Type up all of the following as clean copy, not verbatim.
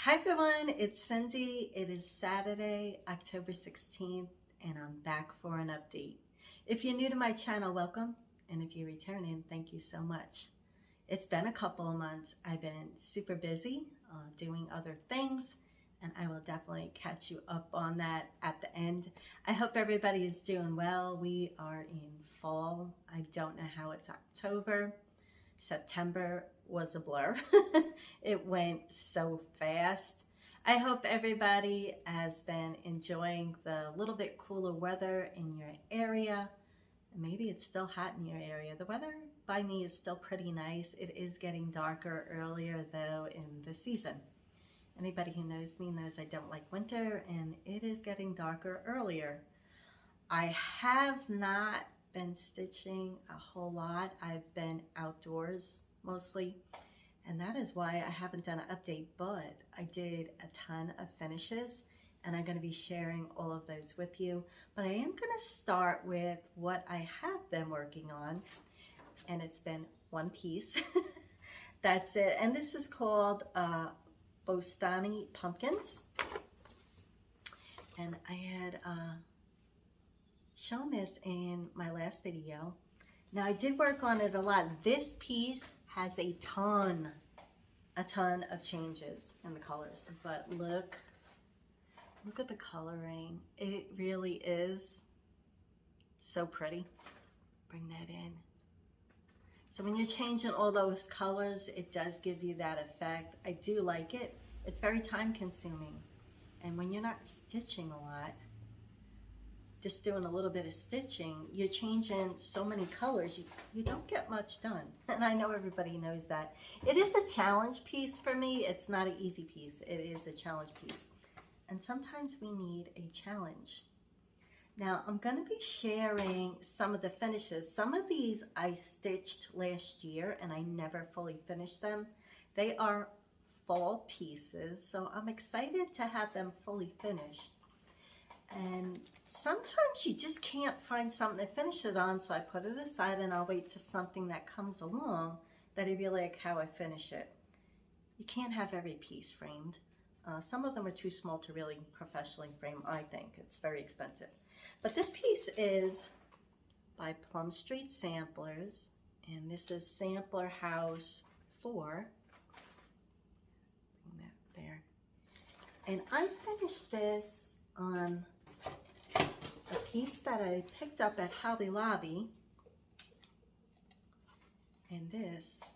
Hi everyone, it's Cindy. It is Saturday, October 16th, and I'm back for an update. If you're new to my channel, welcome. And if you're returning, thank you so much. It's been a couple of months. I've been super busy doing other things, and I will definitely catch you up on that at the end. I hope everybody is doing well. We are in fall. I don't know how it's October. September was a blur. It went so fast. I hope everybody has been enjoying the little bit cooler weather in your area. Maybe it's still hot in your area. The weather by me is still pretty nice. It is getting darker earlier though in the season. Anybody who knows me knows I don't like winter, and it is getting darker earlier. I have not been stitching a whole lot. I've been outdoors mostly, and that is why I haven't done an update, but I did a ton of finishes, and I'm going to be sharing all of those with you. But I am going to start with what I have been working on, and it's been one piece. That's it, and this is called Bostani Pumpkins, and I had shown this in my last video. Now I did work on it a lot. This piece has a ton of changes in the colors, but look at the coloring. It really is so pretty. Bring that in. So when you're changing all those colors, it does give you that effect. I do like it. It's very time consuming. And when you're not stitching a lot, just doing a little bit of stitching, you're changing so many colors, you don't get much done. And I know everybody knows that. It is a challenge piece for me. It's not an easy piece. It is a challenge piece. And sometimes we need a challenge. Now, I'm going to be sharing some of the finishes. Some of these I stitched last year and I never fully finished them. They are fall pieces, so I'm excited to have them fully finished. And sometimes you just can't find something to finish it on, so I put it aside and I'll wait till something that comes along that I really like how I finish it. You can't have every piece framed. Some of them are too small to really professionally frame, I think. It's very expensive. But this piece is by Plum Street Samplers, and this is Sampler House 4. Bring that there. And I finished this on a piece that I picked up at Hobby Lobby, and this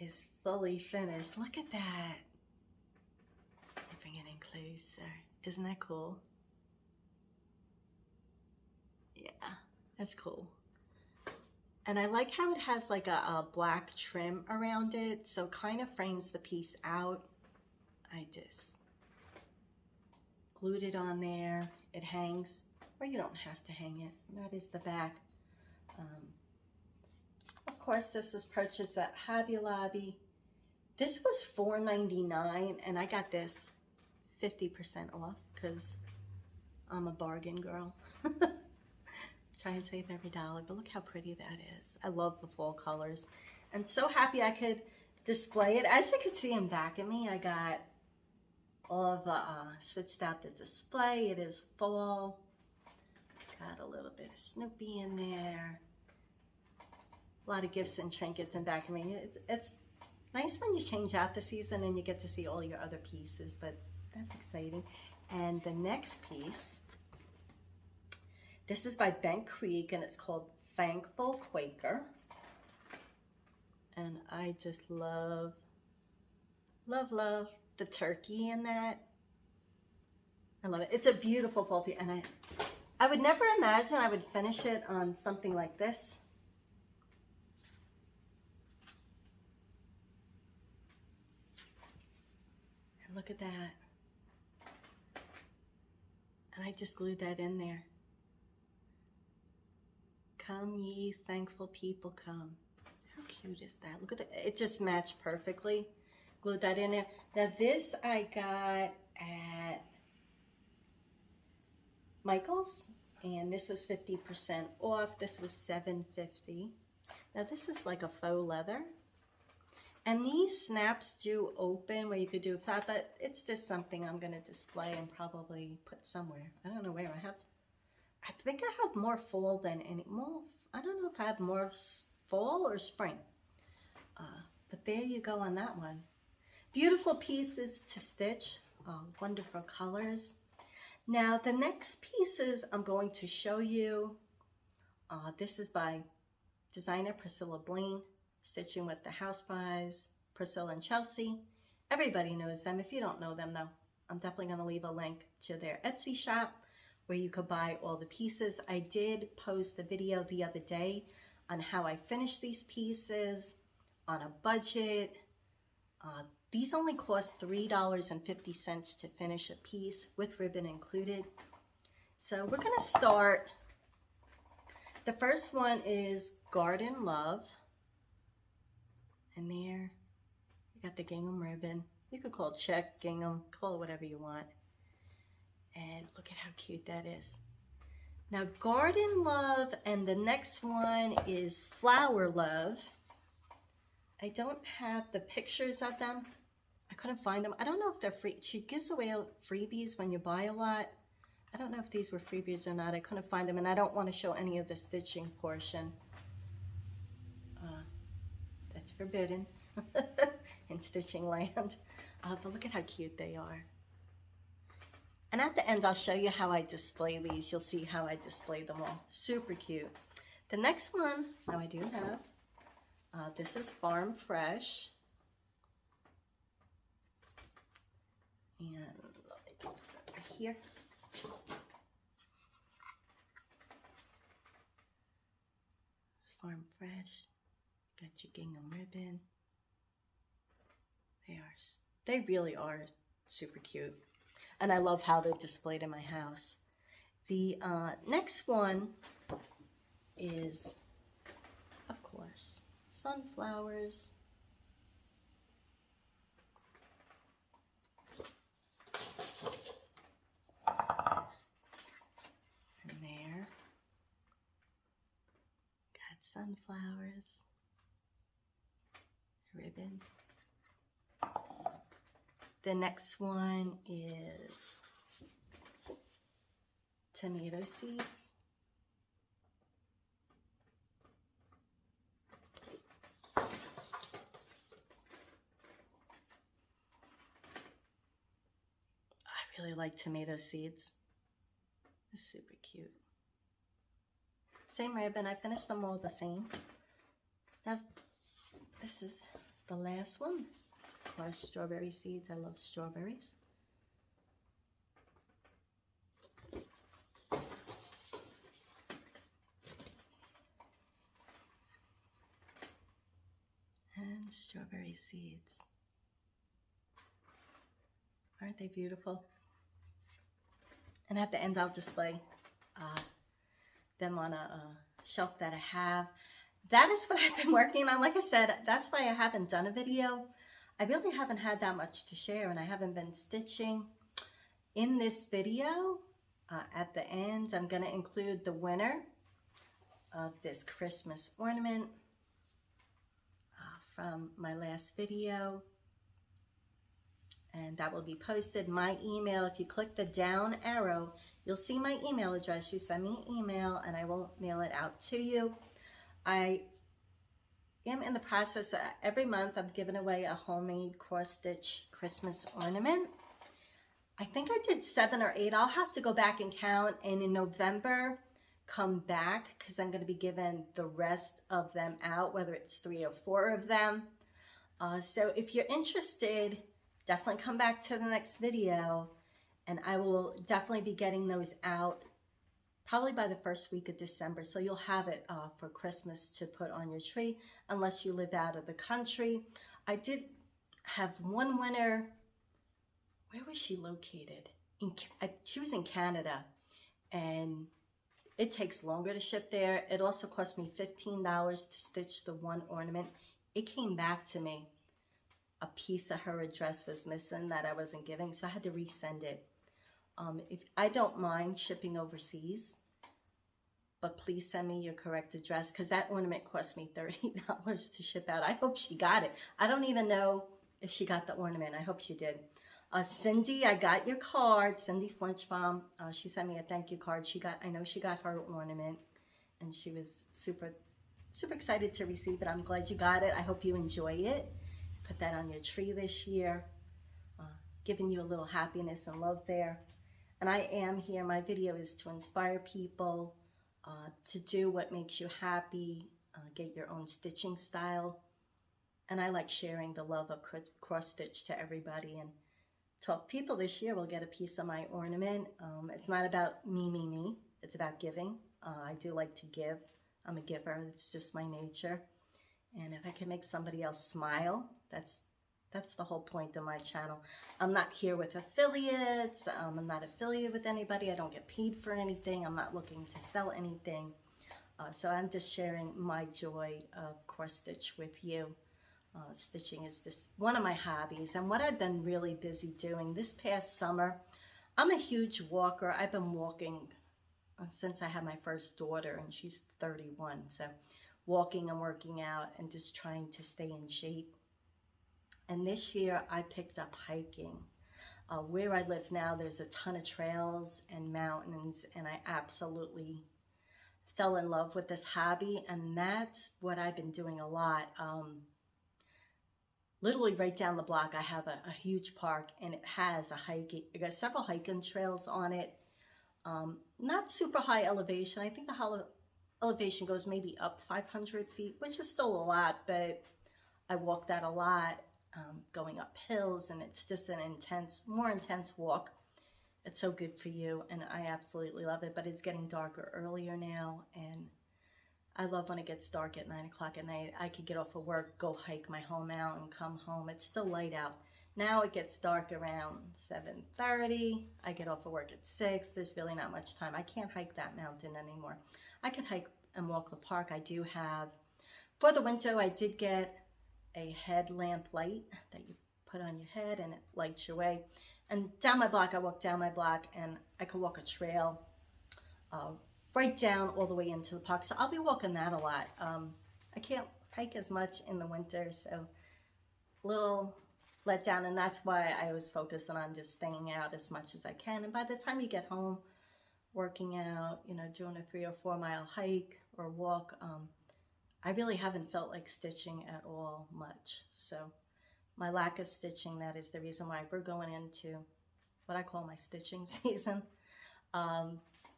is fully finished. Look at that. Let me bring it in closer. Isn't that cool? Yeah, that's cool. And I like how it has like a black trim around it, so kind of frames the piece out. I just glued it on there. It hangs, or you don't have to hang it. That is the back. Of course, this was purchased at Hobby Lobby. This was $4.99, and I got this 50% off because I'm a bargain girl. Try and save every dollar, but look how pretty that is. I love the fall colors, and so happy I could display it. As you can see in back of me, I got all of the switched out the display. It is fall. Got a little bit of Snoopy in there. A lot of gifts and trinkets in back of me. It's nice when you change out the season and you get to see all your other pieces, but that's exciting. And the next piece, this is by Bent Creek, and it's called Thankful Quaker. And I just love the turkey in that. I love it. It's a beautiful fall piece, and I would never imagine I would finish it on something like this. And look at that. And I just glued that in there. Come ye thankful people, come. How cute is that? Look at that. It just matched perfectly. Glued that in there. Now this I got at Michael's, and this was 50% off. This was $7.50. Now this is like a faux leather, And these snaps do open where you could do that, but it's just something I'm going to display and probably put somewhere. I don't know where I think I have more fall than any more. I don't know if I have more fall or spring. But there you go on that one. Beautiful pieces to stitch, wonderful colors. Now the next pieces I'm going to show you, this is by designer Priscilla Blaine, stitching with the Housewives, Priscilla and Chelsea. Everybody knows them. If you don't know them though, I'm definitely going to leave a link to their Etsy shop where you could buy all the pieces. I did post a video the other day on how I finished these pieces on a budget. These only cost $3.50 to finish a piece with ribbon included. So we're going to start. The first one is Garden Love. And there, you got the gingham ribbon. You could call it check, gingham, call it whatever you want. And look at how cute that is. Now Garden Love, and the next one is Flower Love. I don't have the pictures of them. I couldn't find them. I don't know if they're free. She gives away freebies when you buy a lot. I don't know if these were freebies or not. I couldn't find them, and I don't want to show any of the stitching portion. That's forbidden in stitching land. But look at how cute they are. And at the end, I'll show you how I display these. You'll see how I display them all. Super cute. The next one, now I do have, this is Farm Fresh. And let me put it over here. It's Farm Fresh. Got your gingham ribbon. They really are super cute. And I love how they're displayed in my house. The next one is, of course, sunflowers. And there, got sunflowers, ribbon. The next one is tomato seeds. I really like tomato seeds. It's super cute. Same ribbon. I finished them all the same. This is the last one. Of course, strawberry seeds. I love strawberries. And strawberry seeds. Aren't they beautiful? And at the end, I'll display them on a shelf that I have. That is what I've been working on. Like I said, that's why I haven't done a video. I really haven't had that much to share, and I haven't been stitching. In this video, at the end, I'm going to include the winner of this Christmas ornament from my last video. And that will be posted. My email, if you click the down arrow, you'll see my email address. You send me an email and I will mail it out to you. I am in the process, every month I'm giving away a homemade cross-stitch Christmas ornament. I think I did 7 or 8. I'll have to go back and count, and in November, come back, because I'm going to be giving the rest of them out, whether it's 3 or 4 of them. So if you're interested, definitely come back to the next video, and I will definitely be getting those out probably by the first week of December. So you'll have it for Christmas to put on your tree, unless you live out of the country. I did have one winner. Where was she located? She was in Canada, and it takes longer to ship there. It also cost me $15 to stitch the one ornament. It came back to me. A piece of her address was missing that I wasn't giving, so I had to resend it. If I don't mind shipping overseas, but please send me your correct address because that ornament cost me $30 to ship out. I hope she got it. I don't even know if she got the ornament. I hope she did. Cindy, I got your card. Cindy Flinchbaum, she sent me a thank you card. I know she got her ornament, and she was super excited to receive it. I'm glad you got it. I hope you enjoy it. Put that on your tree this year, giving you a little happiness and love there. And I am here. My video is to inspire people to do what makes you happy, get your own stitching style. And I like sharing the love of cross stitch to everybody. And 12 people this year will get a piece of my ornament. It's not about me. It's about giving. I do like to give. I'm a giver. It's just my nature. And if I can make somebody else smile, that's the whole point of my channel. I'm not here with affiliates. I'm not affiliated with anybody. I don't get paid for anything. I'm not looking to sell anything. So I'm just sharing my joy of cross stitch with you. Stitching is just one of my hobbies, and what I've been really busy doing this past summer. I'm a huge walker. I've been walking since I had my first daughter, and she's 31. So walking and working out and just trying to stay in shape. And this year I picked up hiking. Where I live now, there's a ton of trails and mountains, and I absolutely fell in love with this hobby, and that's what I've been doing a lot. Literally right down the block, I have a huge park, and it has it got several hiking trails on it. Not super high elevation. I think the elevation goes maybe up 500 feet, which is still a lot, but I walk that a lot, going up hills, and it's just an more intense walk. It's so good for you, and I absolutely love it, but it's getting darker earlier now, and I love when it gets dark at 9 o'clock at night. I could get off of work, go hike my home out, and come home. It's still light out. Now it gets dark around 7:30. I get off of work at 6. There's really not much time. I can't hike that mountain anymore. I could hike and walk the park. I do have, for the winter, I did get a headlamp light that you put on your head, and it lights your way. And down my block, I walk down my block, and I could walk a trail right down all the way into the park. So I'll be walking that a lot. I can't hike as much in the winter, so a little let down, and that's why I was focusing on just staying out as much as I can. And by the time you get home, working out, doing a 3 or 4 mile hike or walk, I really haven't felt like stitching at all much. So my lack of stitching, that is the reason why we're going into what I call my stitching season.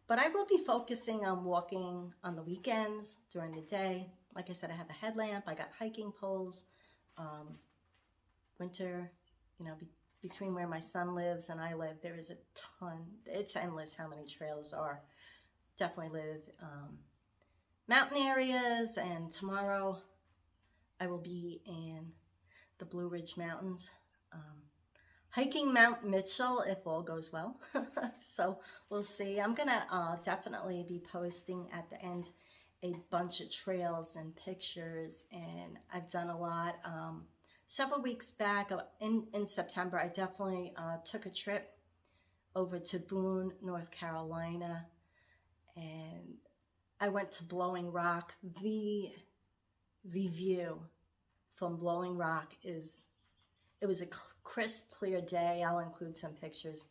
But I will be focusing on walking on the weekends during the day. Like I said, I have a headlamp, I got hiking poles. Winter, between where my son lives and I live, there is a ton. It's endless how many trails are. Definitely live mountain areas, and tomorrow I will be in the Blue Ridge Mountains. Hiking Mount Mitchell if all goes well. So we'll see. I'm gonna definitely be posting at the end a bunch of trails and pictures, and I've done a lot. Several weeks back in September, I definitely took a trip over to Boone, North Carolina, and I went to Blowing Rock. The view from Blowing Rock it was a crisp, clear day. I'll include some pictures.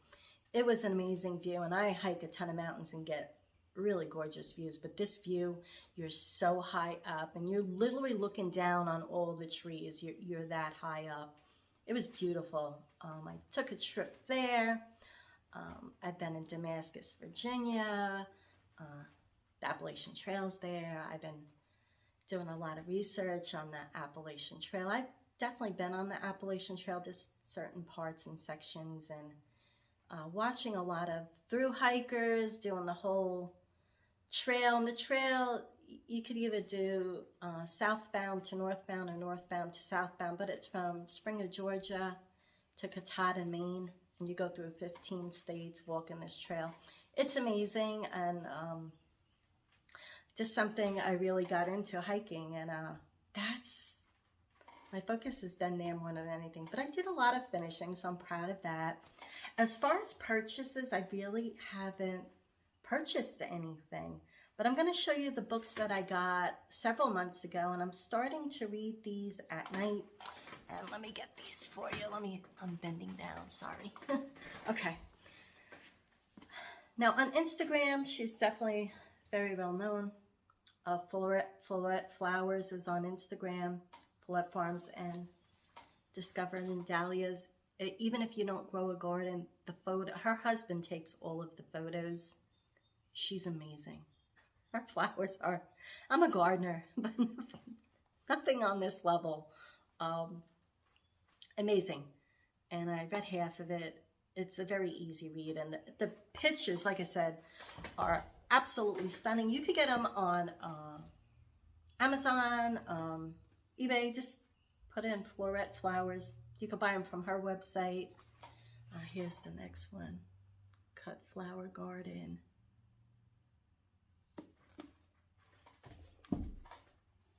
It was an amazing view, and I hike a ton of mountains and get really gorgeous views, but this view, you're so high up, and you're literally looking down on all the trees. You're that high up. It was beautiful. I took a trip there. I've been in Damascus, Virginia, the Appalachian Trail's there. I've been doing a lot of research on the Appalachian Trail. I've definitely been on the Appalachian Trail, just certain parts and sections, and watching a lot of through hikers doing the whole trail. And the trail, you could either do southbound to northbound or northbound to southbound, but it's from Springer, Georgia to Katahdin, Maine, and you go through 15 states walking this trail. It's amazing, and just something I really got into, hiking, and that's my focus has been there more than anything. But I did a lot of finishing, so I'm proud of that. As far as purchases, I really haven't purchased anything. But I'm going to show you the books that I got several months ago, and I'm starting to read these at night. And let me get these for you. I'm bending down, sorry. Okay. Now on Instagram, she's definitely very well known. Florette Flowers is on Instagram, Florette Farms, and Discovered in Dahlias. Even if you don't grow a garden, her husband takes all of the photos. She's amazing. Her flowers are, I'm a gardener, but nothing on this level. Amazing. And I read half of it. It's a very easy read. And the pictures, like I said, are absolutely stunning. You could get them on Amazon, eBay. Just put in Florette Flowers. You can buy them from her website. Here's the next one. Cut Flower Garden.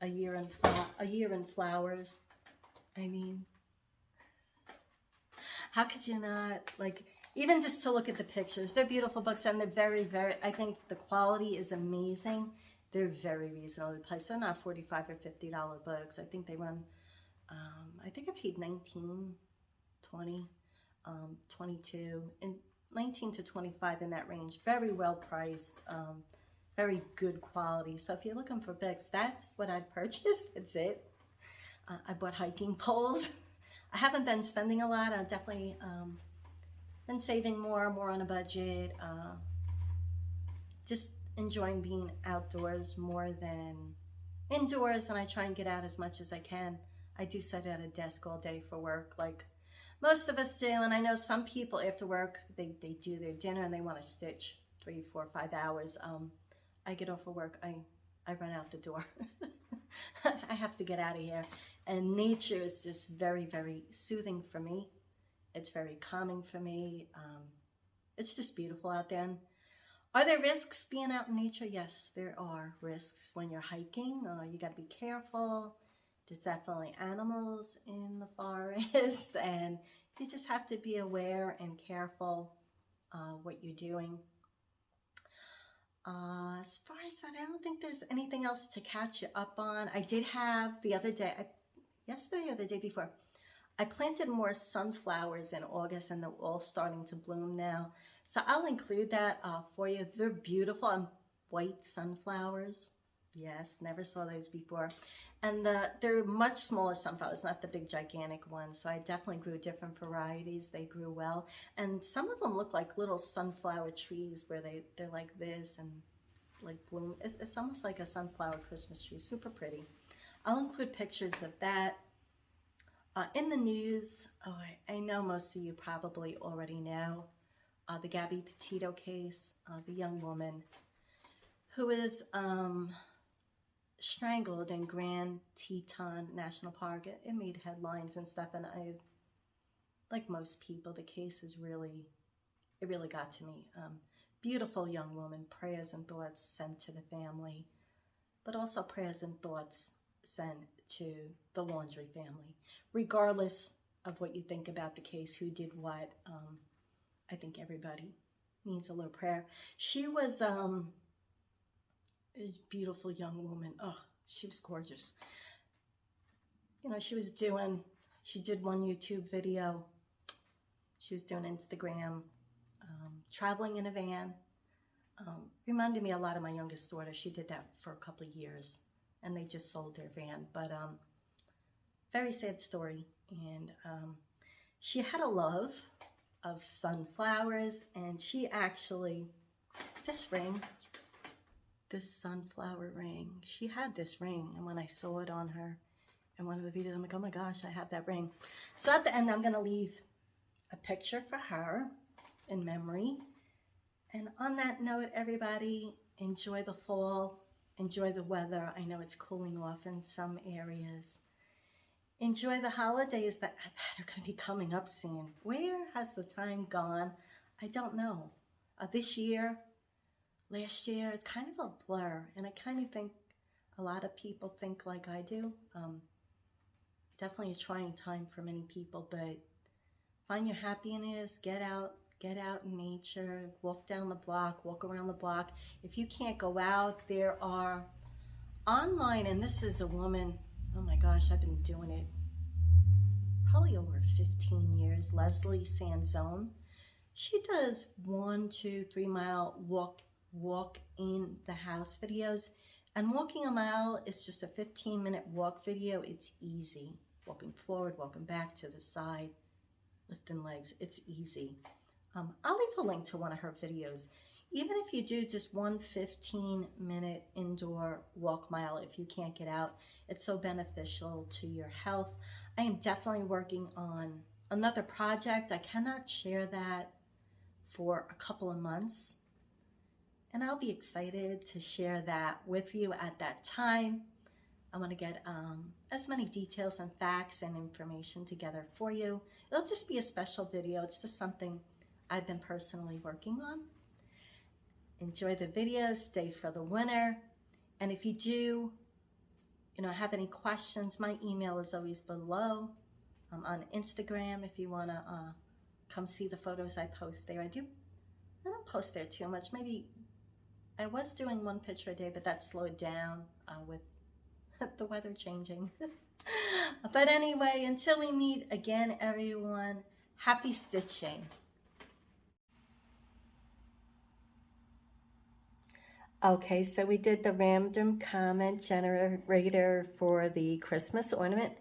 A year in flowers. I mean, how could you not, like, even just to look at the pictures, they're beautiful books, and they're very, very, I think the quality is amazing. They're very reasonably priced. They're not $45 or $50 books. I think they run, I think I paid $19, $20, $22, and $19 to $25 in that range. Very well priced, very good quality. So if you're looking for books, that's what I purchased. That's it. I bought hiking poles. I haven't been spending a lot. I've definitely been saving more on a budget. Just enjoying being outdoors more than indoors, and I try and get out as much as I can. I do sit at a desk all day for work, like most of us do, and I know some people after work, they do their dinner and they want to stitch 3, 4, 5 hours. I get off of work, I run out the door. I have to get out of here. And nature is just very, very soothing for me. It's very calming for me. It's just beautiful out there. And are there risks being out in nature? Yes, there are risks when you're hiking. You got to be careful. There's definitely animals in the forest, and you just have to be aware and careful what you're doing. As far as that, I don't think there's anything else to catch you up on. I did have the other day, yesterday or the day before, I planted more sunflowers in August, and they're all starting to bloom now. So I'll include that for you. They're beautiful. White sunflowers. Yes, never saw those before. And they're much smaller sunflowers, not the big gigantic ones. So I definitely grew different varieties. They grew well. And some of them look like little sunflower trees where they're like this and like bloom. It's almost like a sunflower Christmas tree. Super pretty. I'll include pictures of that. In the news, I know most of you probably already know the Gabby Petito case, the young woman who is strangled in Grand Teton National Park. It made headlines and stuff, and like most people, the case is really got to me. Beautiful young woman, prayers and thoughts sent to the family, but also prayers and thoughts sent to the Laundrie family. Regardless of what you think about the case, who did what, I think everybody needs a little prayer. She was a beautiful young woman. Oh, she was gorgeous. You know, she did one YouTube video. She was doing Instagram, traveling in a van. Reminded me a lot of my youngest daughter. She did that for a couple of years, and they just sold their van. But very sad story. And she had a love of sunflowers, and she actually, this sunflower ring, she had this ring, and when I saw it on her in one of the videos, I'm like, oh my gosh, I have that ring. So at the end, I'm gonna leave a picture for her in memory. And on that note, everybody, enjoy the fall, enjoy the weather. I know it's cooling off in some areas. Enjoy the holidays that are going to be coming up soon. Where has the time gone? I don't know. This year, last year, it's kind of a blur. And I kind of think a lot of people think like I do. Definitely a trying time for many people, but find your happiness, get out, get out in nature, walk down the block, walk around the block. If you can't go out, there are online, and this is a woman, oh my gosh, I've been doing it probably over 15 years, Leslie Sanzone. She does 1, 2, 3 mile walk in the house videos, and walking a mile is just a 15-minute walk video. It's easy. Walking forward, walking back, to the side, lifting legs, it's easy. I'll leave a link to one of her videos. Even if you do just one 15-minute indoor walk mile, if you can't get out, it's so beneficial to your health. I am definitely working on another project. I cannot share that for a couple of months, and I'll be excited to share that with you at that time. I want to get as many details and facts and information together for you. It'll just be a special video. It's just something I've been personally working on. Enjoy the video, stay for the winner. And if you do, have any questions, my email is always below. I'm on Instagram if you want to come see the photos I post there. I don't post there too much. Maybe I was doing 1 picture a day, but that slowed down with the weather changing. But anyway, until we meet again, everyone, happy stitching. Okay, so we did the random comment generator for the Christmas ornament.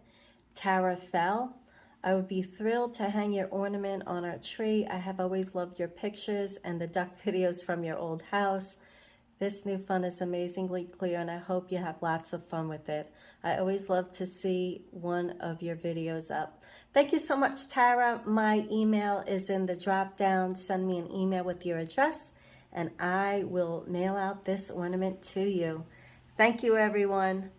Tara Fell. I would be thrilled to hang your ornament on our tree. I have always loved your pictures and the duck videos from your old house. This new fun is amazingly clear, and I hope you have lots of fun with it. I always love to see one of your videos up. Thank you so much, Tara. My email is in the drop down. Send me an email with your address, and I will mail out this ornament to you. Thank you, everyone.